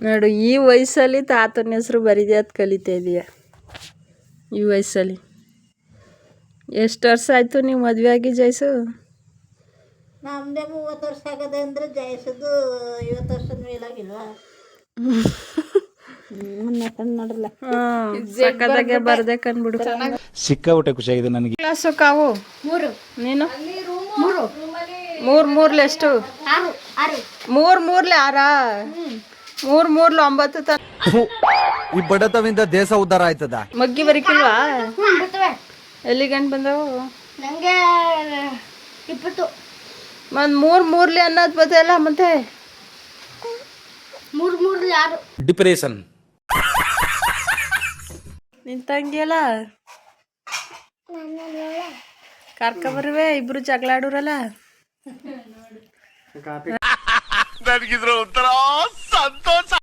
ನೋಡು, ಈ ವಯಸ್ಸಲ್ಲಿ ತಾತನ ಹೆಸರು ಬರೀದ್ಯಾತ್ ಕಲಿತಾ ಇದೀಯ. ಈ ವಯಸ್ಸಲ್ಲಿ ಎಷ್ಟು ವರ್ಷ ಆಯಿತು ನೀವು ಮದುವೆ ಆಗಿ ಜಯಸು? ನಮ್ಮದೇ 30 ವರ್ಷ ಆಗದೆ ಅಂದರೆ ಜಯಸದು 50 ವರ್ಷದ ಮೇಲಾಗಿಲ್ವಾ? ನೋಡ್ರಲ್ಲ ಸಕ್ಕದಾಗೆ ಬರ್ದೆ ಕಂಡ್ಬಿಡು. ಸಿಕ್ಕಾಬಿಟ್ಟೆ ಖುಷಿಯಾಗಿದೆ ನನಗೆ. ಕ್ಲಾಸು ಕಾವು 3 ನೀನು 3 ಮೂರ್ಲೆ ಎಷ್ಟು? 6 ಮೂರ್ಲೆ 6 ಮೂರ್ಲೆ 9 ತನ. ಈ ಬಡತವಿಂದ ದೇಶ ಉದ್ಧಾರ ಆಯ್ತದ. ಮಗ್ಗಿ ಬರಿಕಿಲ್ವಾ? ಬರ್ತವೆ. ಎಲ್ಲಿ ಗಂಟು ಬಂದವು? ನನಗೆ 20. ಮತ್ತು ಮೂರ್ಲೆ ಅನ್ನೋದು ಬತ್ತಲ್ಲ ಮತ್ತೆ 3 6 ಡಿಪ್ರೆಷನ್. ನಿನ್ ತಂಗಿಯಲ್ಲ ಕರ್ಕ ಬರುವೆ, ಇಬ್ರು ಜಗಳ ಆಡೋರಲ್ಲ. ನನಗಿದ್ರ ಒಂಥರ ಸಂತೋಷ.